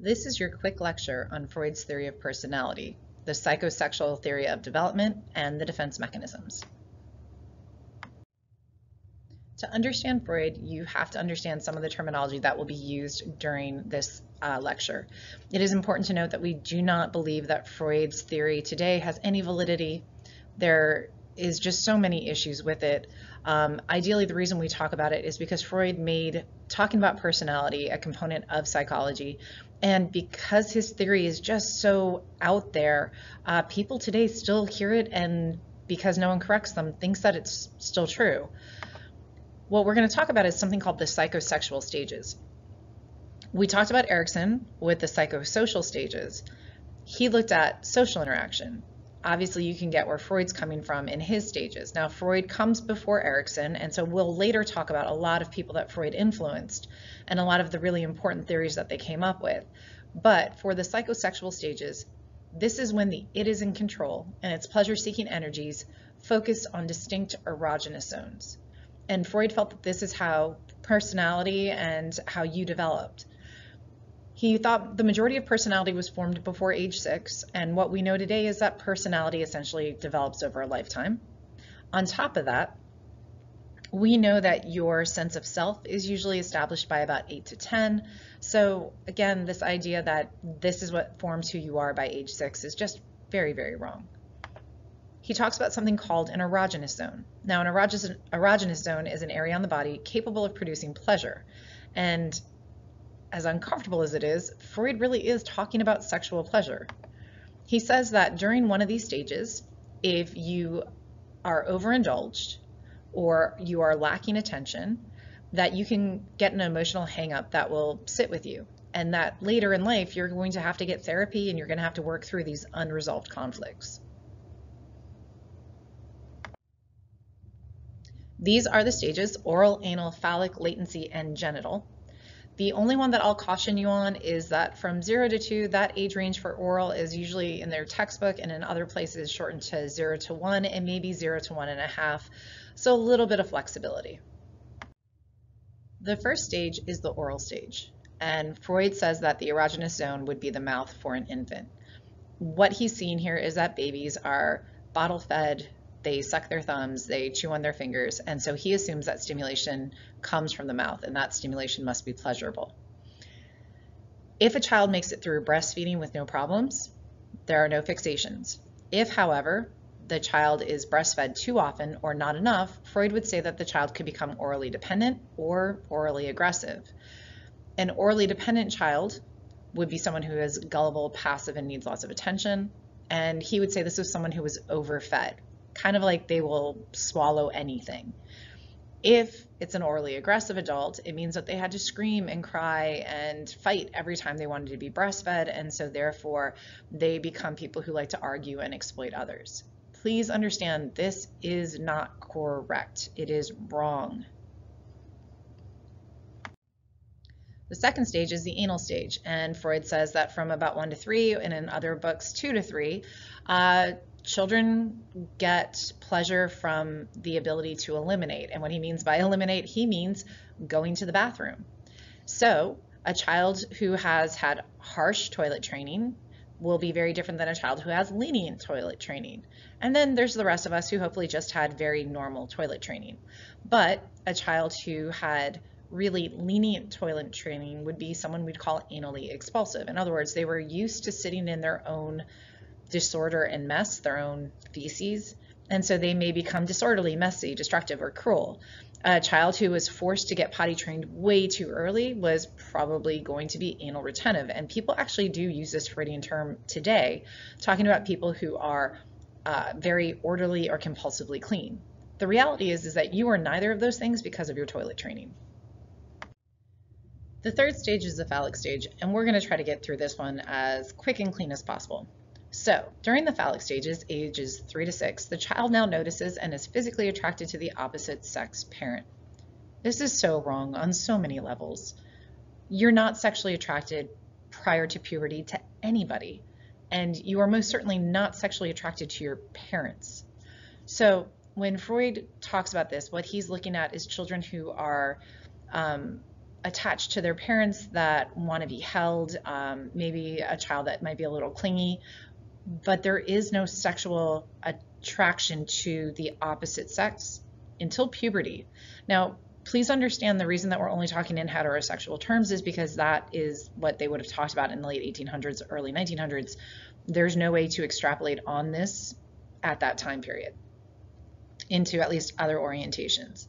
This is your quick lecture on Freud's theory of personality, the psychosexual theory of development, and the defense mechanisms. To understand Freud, you have to understand some of the terminology that will be used during this lecture. It is important to note that we do not believe that Freud's theory today has any validity. There is just so many issues with it. Ideally, the reason we talk about it is because Freud made talking about personality a component of psychology, and because his theory is just so out there, people today still hear it, and because no one corrects them, thinks that it's still true. What we're going to talk about is something called the psychosexual stages. We talked about Erikson with the psychosocial stages. He looked at social interaction. Obviously, you can get where Freud's coming from in his stages. Now, Freud comes before Erikson, and so we'll later talk about a lot of people that Freud influenced and a lot of the really important theories that they came up with. But for the psychosexual stages, this is when the id is in control and its pleasure-seeking energies focus on distinct erogenous zones. And Freud felt that this is how personality and how you developed. He thought the majority of personality was formed before age 6, and what we know today is that personality essentially develops over a lifetime. On top of that, we know that your sense of self is usually established by about 8 to 10. So again, this idea that this is what forms who you are by age 6 is just very, very wrong. He talks about something called an erogenous zone. Now, an erogenous zone is an area on the body capable of producing pleasure. And as uncomfortable as it is, Freud really is talking about sexual pleasure. He says that during one of these stages, if you are overindulged or you are lacking attention, that you can get an emotional hang-up that will sit with you. And that later in life, you're going to have to get therapy and you're going to have to work through these unresolved conflicts. These are the stages: oral, anal, phallic, latency, and genital. The only one that I'll caution you on is that from 0 to 2, that age range for oral is usually in their textbook, and in other places shortened to 0 to 1 and maybe 0 to 1.5, so a little bit of flexibility. The first stage is the oral stage, and Freud says that the erogenous zone would be the mouth for an infant. What he's seeing here is that babies are bottle fed, they suck their thumbs, they chew on their fingers, and so he assumes that stimulation comes from the mouth, and that stimulation must be pleasurable. If a child makes it through breastfeeding with no problems, there are no fixations. If, however, the child is breastfed too often or not enough, Freud would say that the child could become orally dependent or orally aggressive. An orally dependent child would be someone who is gullible, passive, and needs lots of attention, and he would say this was someone who was overfed, kind of like they will swallow anything. If it's an orally aggressive adult, it means that they had to scream and cry and fight every time they wanted to be breastfed, and so therefore they become people who like to argue and exploit others. Please understand, this is not correct. It is wrong. The second stage is the anal stage, and Freud says that from about 1 to 3, and in other books 2 to 3, children get pleasure from the ability to eliminate. And what he means by eliminate, he means going to the bathroom. So a child who has had harsh toilet training will be very different than a child who has lenient toilet training. And then there's the rest of us who hopefully just had very normal toilet training. But a child who had really lenient toilet training would be someone we'd call anally expulsive. In other words, they were used to sitting in their own disorder and mess, their own feces, and so they may become disorderly, messy, destructive, or cruel. A child who was forced to get potty trained way too early was probably going to be anal retentive, and people actually do use this Freudian term today, talking about people who are very orderly or compulsively clean. The reality is that you are neither of those things because of your toilet training. The third stage is the phallic stage, and we're going to try to get through this one as quick and clean as possible. So, during the phallic stages, ages 3 to 6, the child now notices and is physically attracted to the opposite sex parent. This is so wrong on so many levels. You're not sexually attracted prior to puberty to anybody, and you are most certainly not sexually attracted to your parents. So, when Freud talks about this, what he's looking at is children who are attached to their parents that want to be held, maybe a child that might be a little clingy, but there is no sexual attraction to the opposite sex until puberty. Now, please understand the reason that we're only talking in heterosexual terms is because that is what they would have talked about in the late 1800s, early 1900s. There's no way to extrapolate on this at that time period into at least other orientations.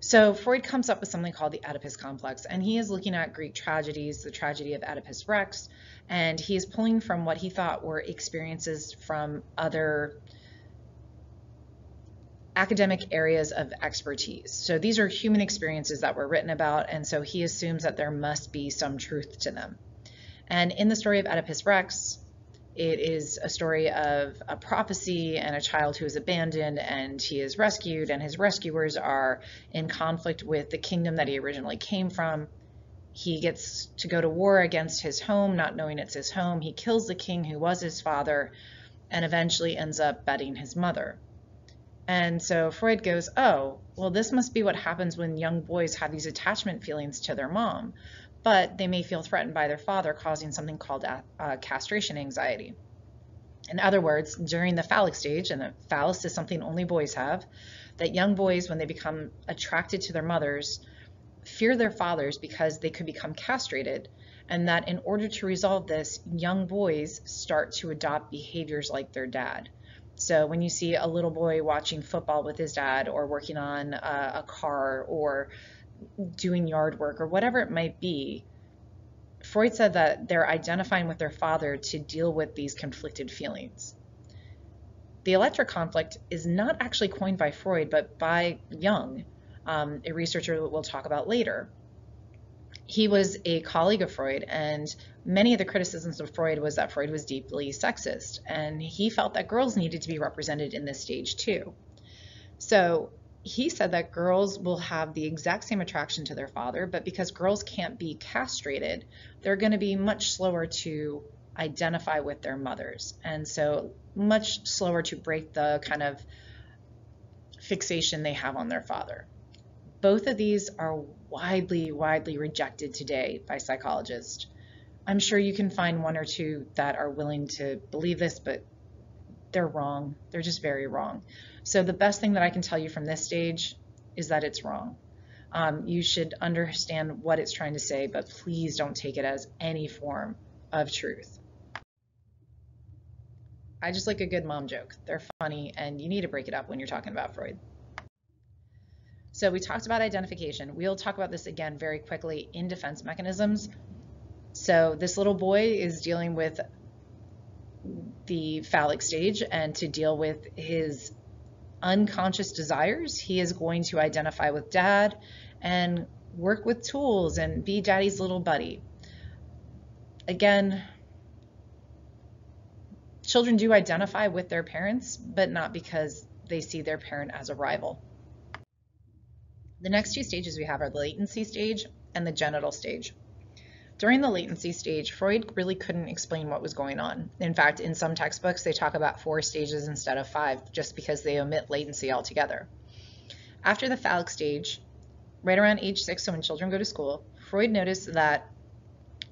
So Freud comes up with something called the Oedipus complex, and he is looking at Greek tragedies, the tragedy of Oedipus Rex, and he is pulling from what he thought were experiences from other academic areas of expertise. So these are human experiences that were written about, and so he assumes that there must be some truth to them. And in the story of Oedipus Rex, it is a story of a prophecy and a child who is abandoned, and he is rescued, and his rescuers are in conflict with the kingdom that he originally came from. He gets to go to war against his home, not knowing it's his home. He kills the king who was his father, and eventually ends up bedding his mother. And so Freud goes, oh, well, this must be what happens when young boys have these attachment feelings to their mom, but they may feel threatened by their father, causing something called castration anxiety. In other words, during the phallic stage, and the phallus is something only boys have, that young boys, when they become attracted to their mothers, fear their fathers because they could become castrated, and that in order to resolve this, young boys start to adopt behaviors like their dad. So when you see a little boy watching football with his dad, or working on a car, or doing yard work, or whatever it might be, Freud said that they're identifying with their father to deal with these conflicted feelings. The electric conflict is not actually coined by Freud, but by Jung, a researcher we'll talk about later. He was a colleague of Freud, and many of the criticisms of Freud was that Freud was deeply sexist, and he felt that girls needed to be represented in this stage too. So he said that girls will have the exact same attraction to their father, but because girls can't be castrated, they're going to be much slower to identify with their mothers, and so much slower to break the kind of fixation they have on their father. Both of these are widely rejected today by psychologists. I'm sure you can find one or two that are willing to believe this, but they're wrong. They're just very wrong. So the best thing that I can tell you from this stage is that it's wrong. You should understand what it's trying to say, but please don't take it as any form of truth. I just like a good mom joke. They're funny, and you need to break it up when you're talking about Freud. So we talked about identification. We'll talk about this again very quickly in defense mechanisms. So this little boy is dealing with the phallic stage, and to deal with his unconscious desires, he is going to identify with dad and work with tools and be daddy's little buddy. Again, children do identify with their parents, but not because they see their parent as a rival. The next two stages we have are the latency stage and the genital stage. During the latency stage, Freud really couldn't explain what was going on. In fact, in some textbooks, they talk about 4 stages instead of 5, just because they omit latency altogether. After the phallic stage, right around age 6, so when children go to school, Freud noticed that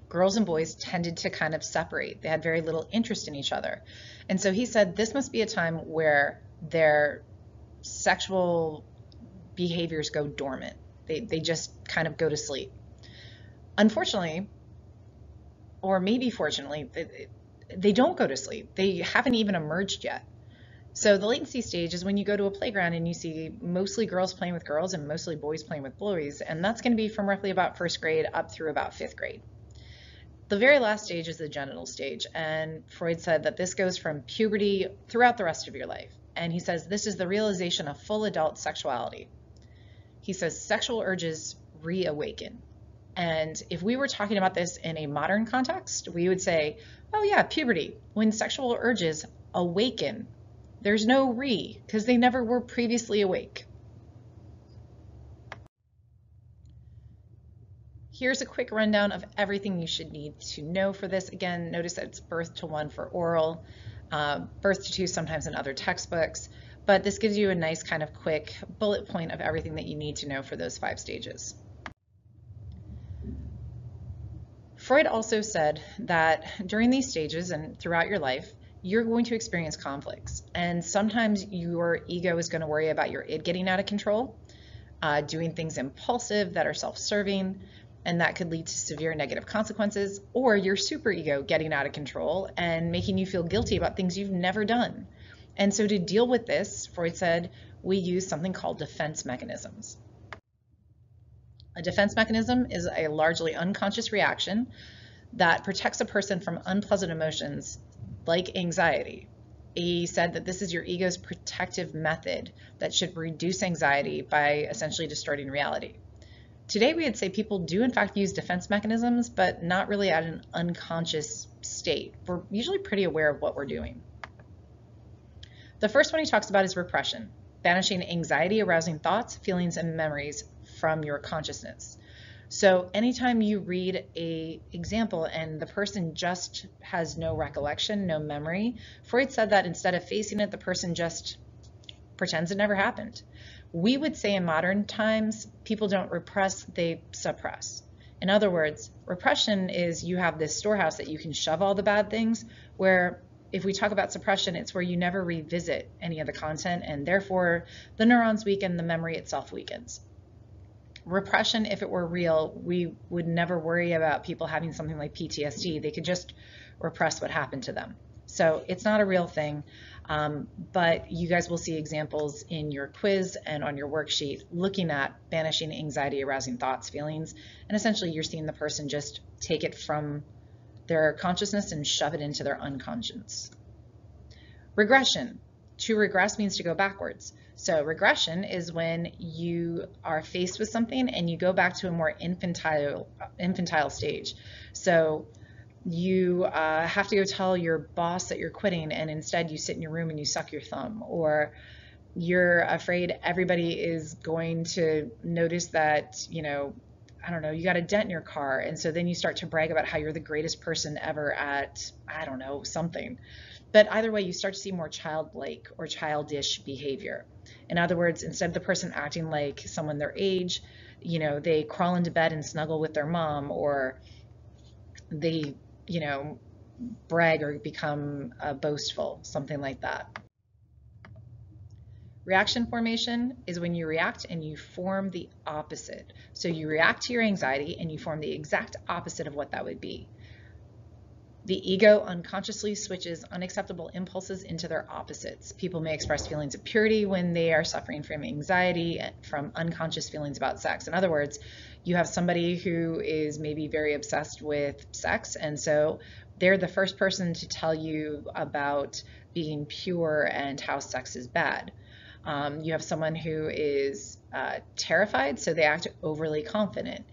girls and boys tended to kind of separate. They had very little interest in each other. And so he said this must be a time where their sexual behaviors go dormant. They just kind of go to sleep. Unfortunately, or maybe fortunately, they don't go to sleep. They haven't even emerged yet. So the latency stage is when you go to a playground and you see mostly girls playing with girls and mostly boys playing with boys, and that's going to be from roughly about 1st grade up through about 5th grade. The very last stage is the genital stage, and Freud said that this goes from puberty throughout the rest of your life. And he says this is the realization of full adult sexuality. He says sexual urges reawaken. And if we were talking about this in a modern context, we would say, oh yeah, puberty, when sexual urges awaken. There's no because they never were previously awake. Here's a quick rundown of everything you should need to know for this. Again, notice that it's birth to 1 for oral, birth to 2 sometimes in other textbooks, but this gives you a nice kind of quick bullet point of everything that you need to know for those 5 stages. Freud also said that during these stages and throughout your life, you're going to experience conflicts. And sometimes your ego is going to worry about your id getting out of control, doing things impulsive that are self-serving, and that could lead to severe negative consequences, or your superego getting out of control and making you feel guilty about things you've never done. And so to deal with this, Freud said, we use something called defense mechanisms. A defense mechanism is a largely unconscious reaction that protects a person from unpleasant emotions like anxiety. He said that this is your ego's protective method that should reduce anxiety by essentially distorting reality. Today, we would say people do in fact use defense mechanisms, but not really at an unconscious state. We're usually pretty aware of what we're doing. The first one he talks about is repression, banishing anxiety-arousing thoughts, feelings, and memories from your consciousness. So anytime you read an example and the person just has no recollection, no memory, Freud said that instead of facing it, the person just pretends it never happened. We would say in modern times, people don't repress, they suppress. In other words, repression is you have this storehouse that you can shove all the bad things, where if we talk about suppression, it's where you never revisit any of the content, and therefore the neurons weaken, the memory itself weakens. Repression, if it were real, we would never worry about people having something like PTSD. They could just repress what happened to them. So it's not a real thing, but you guys will see examples in your quiz and on your worksheet looking at banishing anxiety-arousing thoughts, feelings, and essentially you're seeing the person just take it from their consciousness and shove it into their unconscious. Regression. To regress means to go backwards. So regression is when you are faced with something and you go back to a more infantile stage. So you have to go tell your boss that you're quitting, and instead you sit in your room and you suck your thumb, or you're afraid everybody is going to notice that, I don't know, you got a dent in your car, and so then you start to brag about how you're the greatest person ever at, I don't know, something. But either way, you start to see more childlike or childish behavior. In other words, instead of the person acting like someone their age, they crawl into bed and snuggle with their mom, or they, brag or become boastful, something like that. Reaction formation is when you react and you form the opposite. So you react to your anxiety and you form the exact opposite of what that would be. The ego unconsciously switches unacceptable impulses into their opposites. People may express feelings of purity when they are suffering from anxiety, from unconscious feelings about sex. In other words, you have somebody who is maybe very obsessed with sex, and so they're the first person to tell you about being pure and how sex is bad. You have someone who is terrified, so they act overly confident.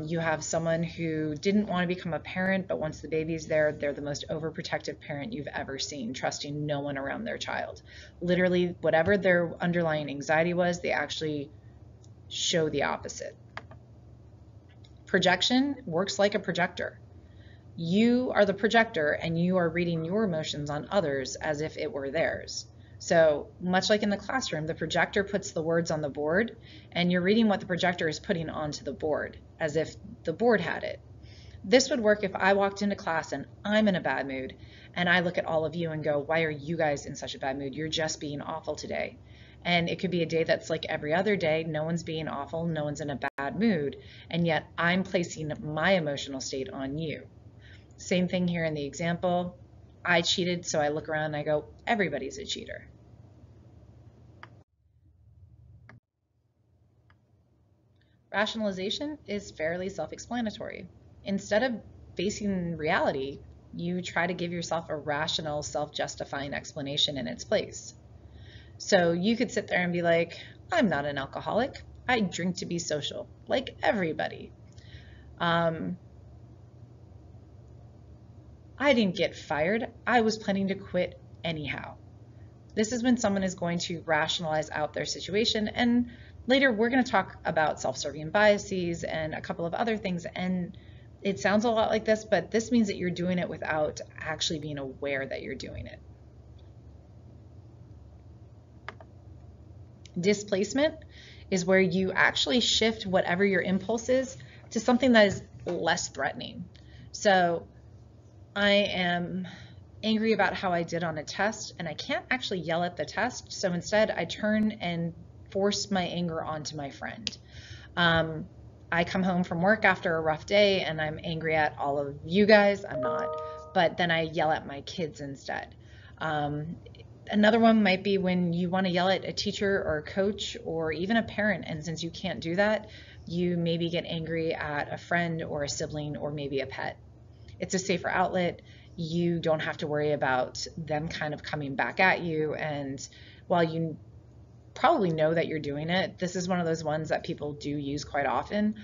You have someone who didn't want to become a parent, but once the baby's there, they're the most overprotective parent you've ever seen, trusting no one around their child. Literally, whatever their underlying anxiety was, they actually show the opposite. Projection works like a projector. You are the projector, and you are reading your emotions on others as if it were theirs. So much like in the classroom, the projector puts the words on the board, and you're reading what the projector is putting onto the board, as if the board had it. This would work if I walked into class and I'm in a bad mood, and I look at all of you and go, why are you guys in such a bad mood? You're just being awful today. And it could be a day that's like every other day. No one's being awful, no one's in a bad mood, and yet I'm placing my emotional state on you. Same thing here in the example. I cheated, so I look around and I go, everybody's a cheater. Rationalization is fairly self-explanatory. Instead of facing reality, you try to give yourself a rational, self-justifying explanation in its place. So you could sit there and be like, I'm not an alcoholic. I drink to be social, like everybody. I didn't get fired. I was planning to quit anyhow. This is when someone is going to rationalize out their situation, and later we're going to talk about self-serving biases and a couple of other things, and it sounds a lot like this, but this means that you're doing it without actually being aware that you're doing it. Displacement is where you actually shift whatever your impulse is to something that is less threatening. So I am angry about how I did on a test, and I can't actually yell at the test. So instead, I turn and force my anger onto my friend. Um, I come home from work after a rough day and I'm angry at all of you guys. I'm not, but then I yell at my kids instead. Um, Another one might be when you want to yell at a teacher or a coach or even a parent, and since you can't do that, you maybe get angry at a friend or a sibling or maybe a pet. It's a safer outlet. You don't have to worry about them kind of coming back at you. And while you probably know that you're doing it, this is one of those ones that people do use quite often.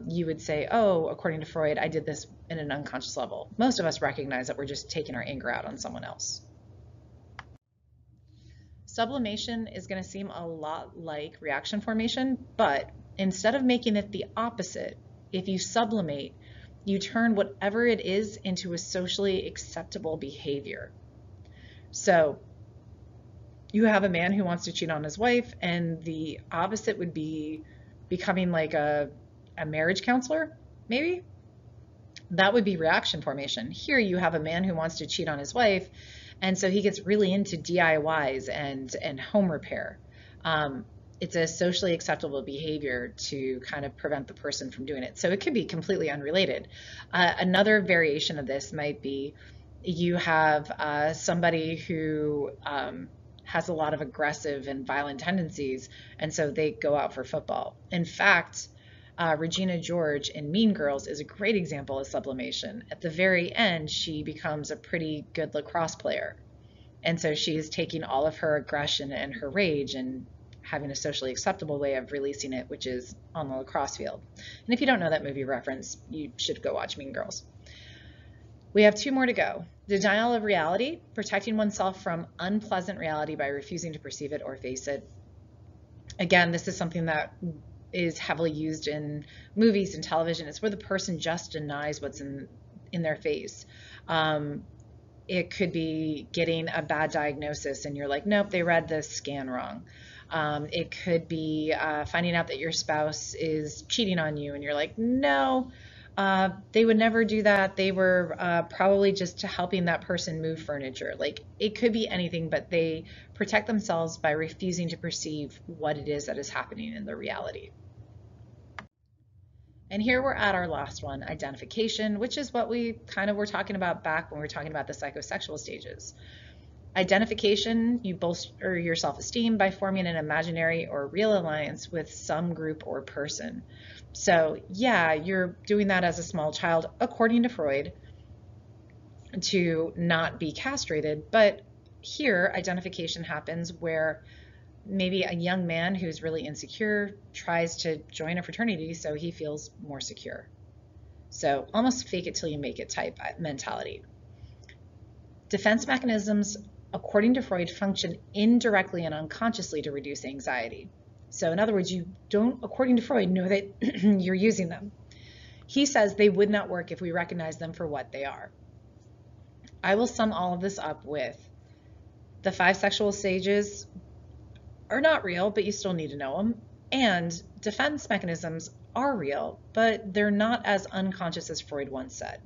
You would say, oh, according to Freud, I did this in an unconscious level. Most of us recognize that we're just taking our anger out on someone else. Sublimation is going to seem a lot like reaction formation, but instead of making it the opposite, if you sublimate, you turn whatever it is into a socially acceptable behavior. So you have a man who wants to cheat on his wife, and the opposite would be becoming like a marriage counselor, maybe? That would be reaction formation. Here you have a man who wants to cheat on his wife, and so he gets really into DIYs and home repair. It's a socially acceptable behavior to kind of prevent the person from doing it. So it could be completely unrelated. Another variation of this might be you have somebody who has a lot of aggressive and violent tendencies, and so they go out for football. In fact, Regina George in Mean Girls is a great example of sublimation. At the very end, she becomes a pretty good lacrosse player. And so she's taking all of her aggression and her rage and having a socially acceptable way of releasing it, which is on the lacrosse field. And if you don't know that movie reference, you should go watch Mean Girls. We have two more to go. Denial of reality, protecting oneself from unpleasant reality by refusing to perceive it or face it. Again, this is something that is heavily used in movies and television. It's where the person just denies what's in their face. It could be getting a bad diagnosis and you're like, nope, they read the scan wrong. It could be finding out that your spouse is cheating on you and you're like, no, they would never do that. They were probably just helping that person move furniture. Like, it could be anything, but they protect themselves by refusing to perceive what it is that is happening in the reality. And here we're at our last one, identification, which is what we kind of were talking about back when we were talking about the psychosexual stages. Identification, you bolster your self-esteem by forming an imaginary or real alliance with some group or person. So yeah, you're doing that as a small child, according to Freud, to not be castrated. But here, identification happens where maybe a young man who's really insecure tries to join a fraternity so he feels more secure. So almost fake it till you make it type mentality. Defense mechanisms, according to Freud, function indirectly and unconsciously to reduce anxiety. So in other words, you don't, according to Freud, know that you're using them. He says they would not work if we recognize them for what they are. I will sum all of this up with the 5 sexual stages are not real, but you still need to know them. And defense mechanisms are real, but they're not as unconscious as Freud once said.